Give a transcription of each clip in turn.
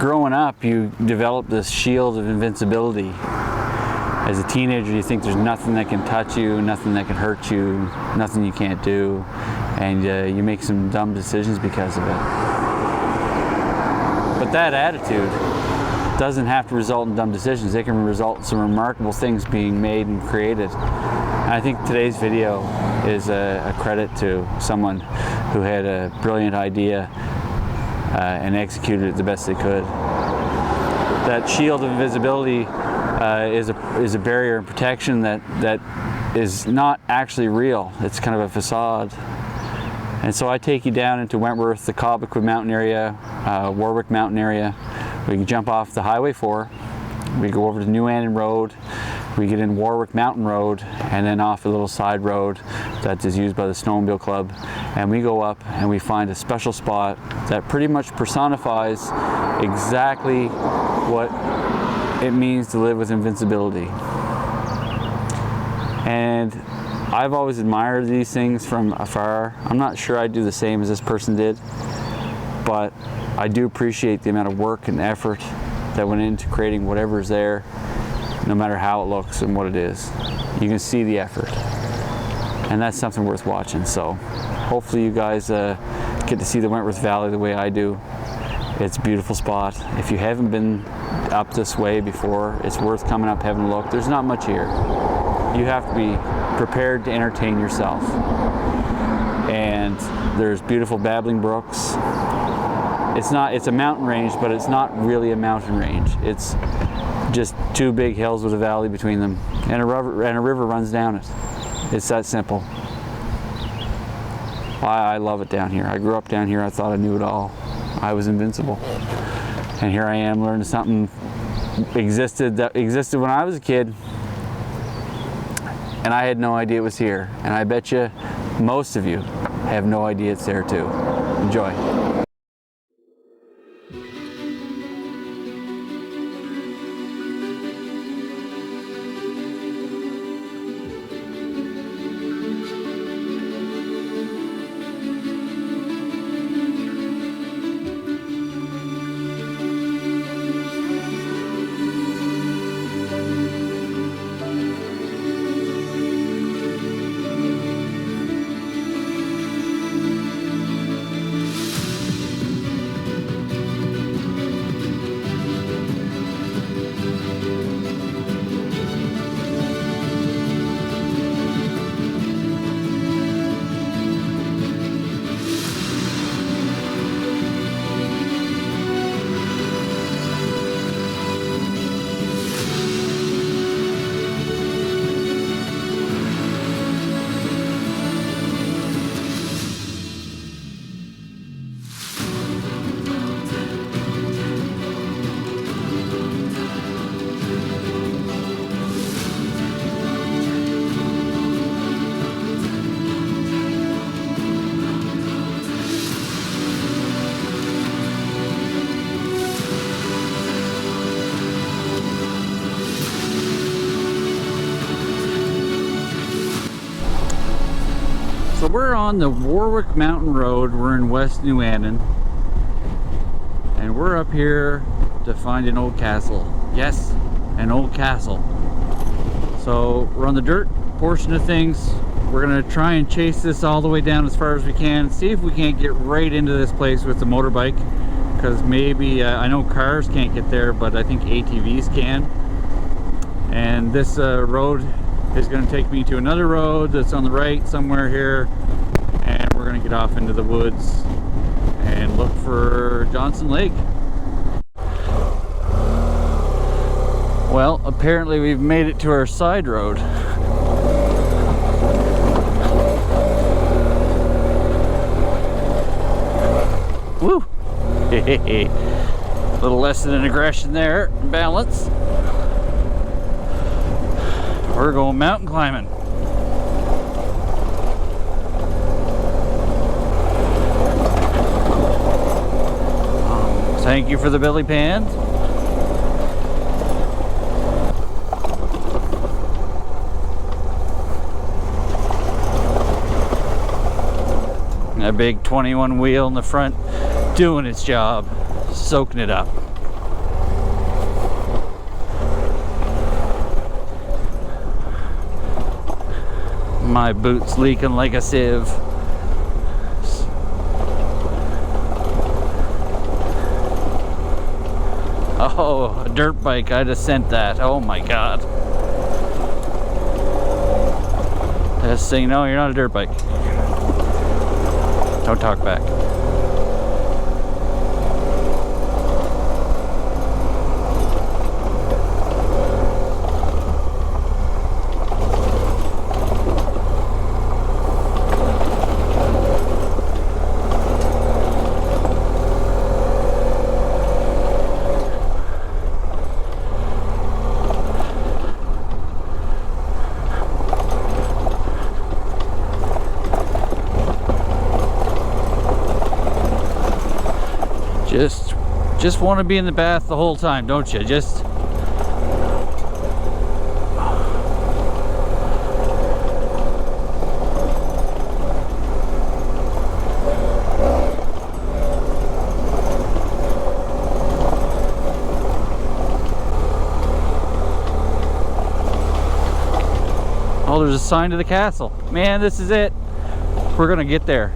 growing up, you develop this shield of invincibility. As a teenager, you think there's nothing that can touch you, nothing that can hurt you, nothing you can't do, and you make some dumb decisions because of it. But that attitude doesn't have to result in dumb decisions. They can result in some remarkable things being made and created. And I think today's video is a credit to someone who had a brilliant idea and executed it the best they could. That shield of invisibility is a barrier and protection that is not actually real. It's kind of a facade. And so I take you down into Wentworth, the Warwick Mountain area, Warwick Mountain area. We can jump off the Highway 4. We go over to New Annan Road. We get in Warwick Mountain Road, and then off a little side road that is used by the Snowmobile Club. And we go up and we find a special spot that pretty much personifies exactly what it means to live with invincibility. And I've always admired these things from afar. I'm not sure I'd do the same as this person did, but I do appreciate the amount of work and effort that went into creating whatever's there, no matter how it looks and what it is. You can see the effort, and that's something worth watching. So hopefully you guys get to see the Wentworth Valley the way I do. It's a beautiful spot. If you haven't been up this way before, it's worth coming up, having a look. There's not much here. You have to be prepared to entertain yourself. And there's beautiful babbling brooks. It's a mountain range, but it's not really a mountain range. It's just two big hills with a valley between them, and a river runs down it. It's that simple. I love it down here. I grew up down here. I thought I knew it all. I was invincible. And here I am learning something that existed when I was a kid, and I had no idea it was here. And I bet you most of you have no idea it's there too. Enjoy. So we're on the Warwick Mountain Road. We're in West New Annan, and we're up here to find an old castle. Yes, an old castle. So we're on the dirt portion of things. We're gonna try and chase this all the way down as far as we can, see if we can't get right into this place with the motorbike, because maybe I know cars can't get there, but I think ATVs can. And this road is going to take me to another road that's on the right somewhere here, and we're going to get off into the woods and look for Johnson Lake. Well, apparently we've made it to our side road. Woo! A little lesson in aggression there, balance. We're going mountain climbing. Thank you for the belly pan. A big 21 wheel in the front doing its job, soaking it up. My boot's leaking like a sieve. Oh, a dirt bike. I just sent that. Oh my god. Just saying, no, you're not a dirt bike. Don't talk back. Just want to be in the bath the whole time, don't you? Just oh, there's a sign to the castle. Man, this is it. We're gonna get there.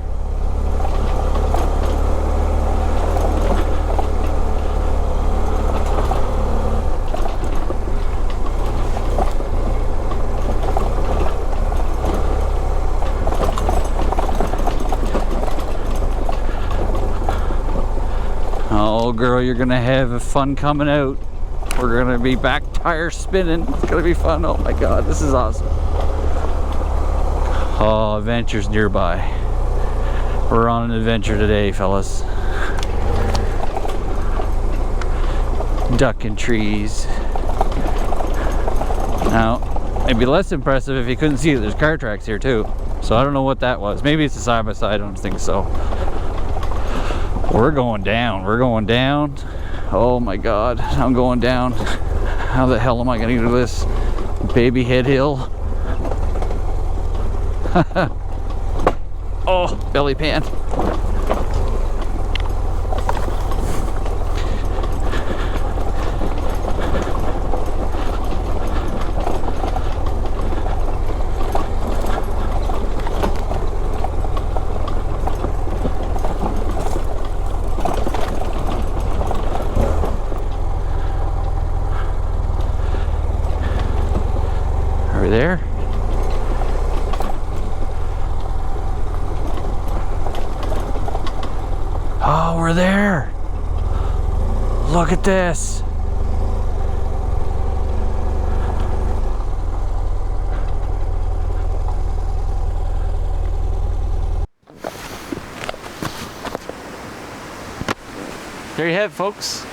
Oh girl, you're gonna have fun coming out. We're gonna be back tire spinning. It's gonna be fun. Oh my god, this is awesome. Oh, adventures nearby. We're on an adventure today, fellas. Ducking trees. Now, it'd be less impressive if you couldn't see that there's car tracks here too. So I don't know what that was. Maybe it's a side by side, I don't think so. We're going down. We're going down. Oh my god, I'm going down. How the hell am I gonna do this? Baby head hill. Oh, belly pan. Are we there? Oh, we're there. Look at this. There you have it, folks.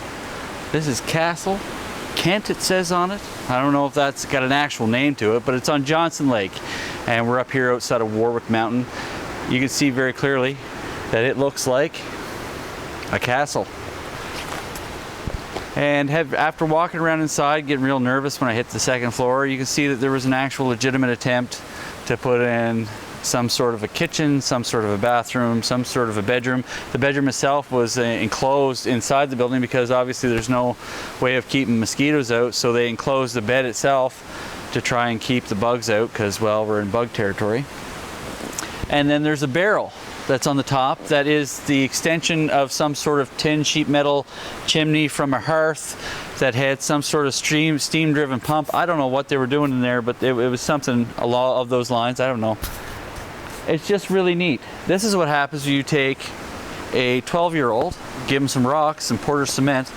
This is Castle Kent, it says on it. I don't know if that's got an actual name to it, but it's on Johnson Lake. And we're up here outside of Warwick Mountain. You can see very clearly that it looks like a castle. And after walking around inside, getting real nervous when I hit the second floor, you can see that there was an actual legitimate attempt to put in some sort of a kitchen, some sort of a bathroom, some sort of a bedroom. The bedroom itself was enclosed inside the building because obviously there's no way of keeping mosquitoes out, so they enclosed the bed itself to try and keep the bugs out because, well, we're in bug territory. And then there's a barrel that's on the top that is the extension of some sort of tin sheet metal chimney from a hearth that had some sort of steam driven pump. I don't know what they were doing in there, but it was something along those lines. I don't know. It's just really neat. This is what happens when you take a 12-year-old, give him some rocks, some Porter cement,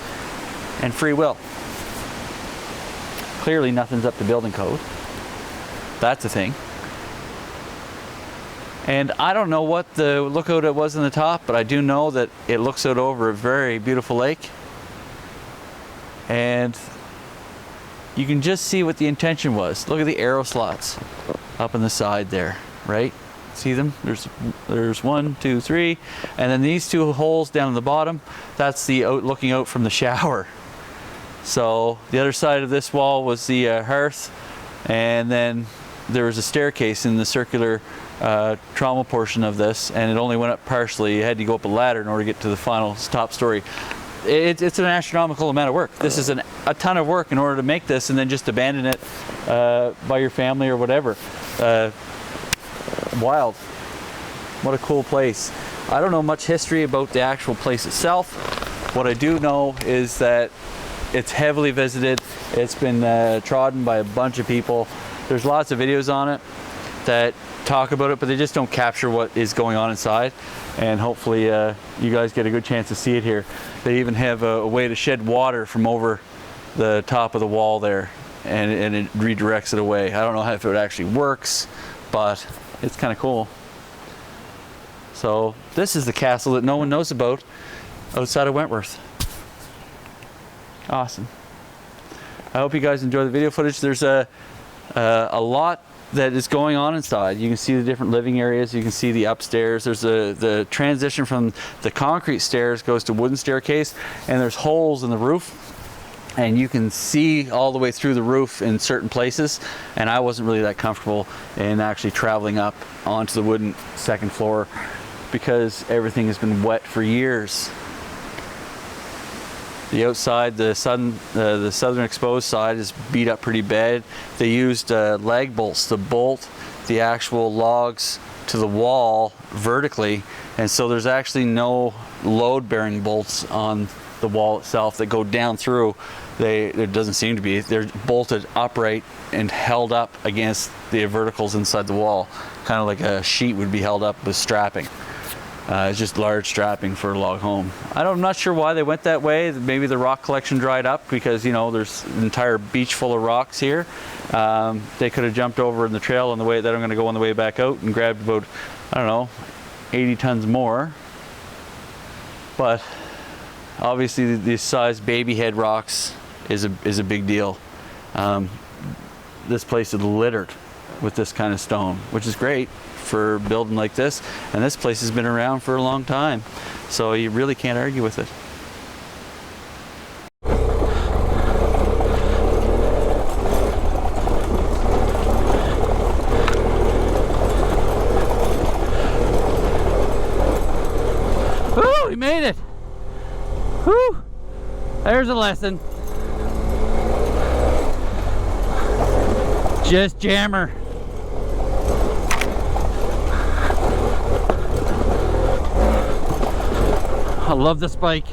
and free will. Clearly nothing's up to building code. That's a thing. And I don't know what the lookout it was in the top, but I do know that it looks out over a very beautiful lake. And you can just see what the intention was. Look at the arrow slots up on the side there, right? See them? There's 1, 2, 3, and then these two holes down at the bottom, that's the looking out from the shower. So the other side of this wall was the hearth, and then there was a staircase in the circular trauma portion of this, and it only went up partially. You had to go up a ladder in order to get to the final top story. It's an astronomical amount of work. This is a ton of work in order to make this and then just abandon it by your family or whatever. wild. What a cool place. I don't know much history about the actual place itself. What I do know is that it's heavily visited. It's been trodden by a bunch of people. There's lots of videos on it that talk about it, but they just don't capture what is going on inside. And hopefully you guys get a good chance to see it here. They even have a way to shed water from over the top of the wall there, and it redirects it away. I don't know if it actually works, but it's kind of cool. So this is the castle that no one knows about outside of Wentworth. Awesome. I hope you guys enjoy the video footage. There's a lot that is going on inside. You can see the different living areas. You can see the upstairs. There's the transition from the concrete stairs goes to wooden staircase, and there's holes in the roof. And you can see all the way through the roof in certain places, and I wasn't really that comfortable in actually traveling up onto the wooden second floor because everything has been wet for years. The outside, the southern exposed side is beat up pretty bad. They used lag bolts to bolt the actual logs to the wall vertically, and so there's actually no load-bearing bolts on the wall itself that go down through. There doesn't seem to be. They're bolted upright and held up against the verticals inside the wall, kind of like a sheet would be held up with strapping. It's just large strapping for a log home. I'm not sure why they went that way. Maybe the rock collection dried up because, you know, there's an entire beach full of rocks here. They could have jumped over in the trail on the way that I'm going to go on the way back out and grabbed about, I don't know, 80 tons more. But obviously this size baby head rocks is a big deal. This place is littered with this kind of stone, which is great for building like this, and this place has been around for a long time, so you really can't argue with it. Woo, we made it. Woo, there's a lesson. Just jammer. I love this bike.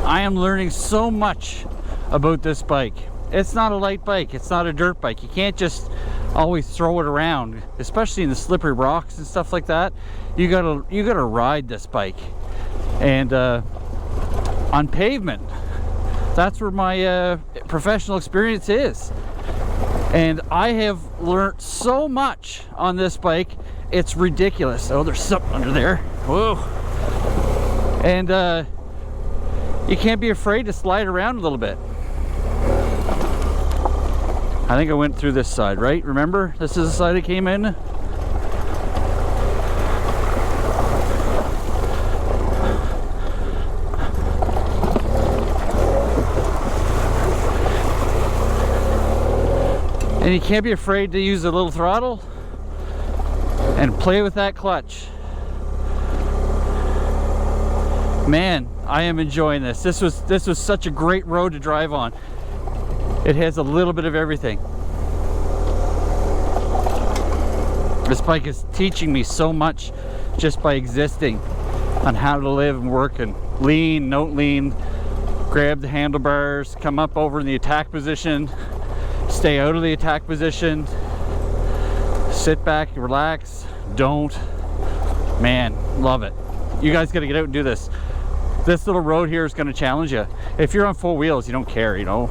I am learning so much about this bike. It's not a light bike. It's not a dirt bike. You can't just always throw it around, especially in the slippery rocks and stuff like that. You gotta ride this bike, and on pavement, that's where my professional experience is. And I have learned so much on this bike, it's ridiculous. Oh, there's something under there. Whoa. And you can't be afraid to slide around a little bit. I think I went through this side, right? Remember, this is the side I came in. And you can't be afraid to use a little throttle and play with that clutch. Man, I am enjoying this. This was such a great road to drive on. It has a little bit of everything. This bike is teaching me so much just by existing on how to live and work and lean, don't lean, grab the handlebars, come up over in the attack position, stay out of the attack position, sit back, relax, don't. Man, love it. You guys got to get out and do this. This little road here is going to challenge you. If you're on 4 wheels, you don't care, you know.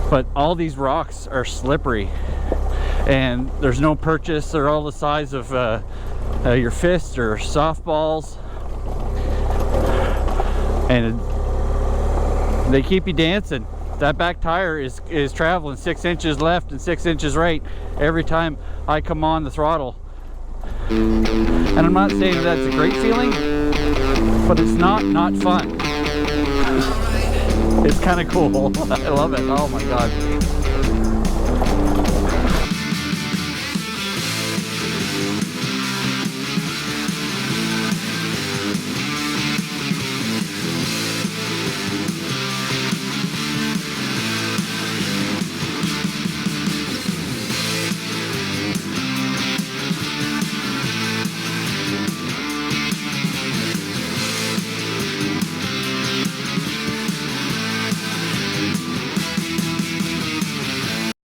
But all these rocks are slippery, and there's no purchase. They're all the size of your fist or softballs, and they keep you dancing. That back tire is traveling 6 inches left and 6 inches right every time I come on the throttle. And I'm not saying that's a great feeling, but it's not fun. It's kind of cool. I love it. Oh my God.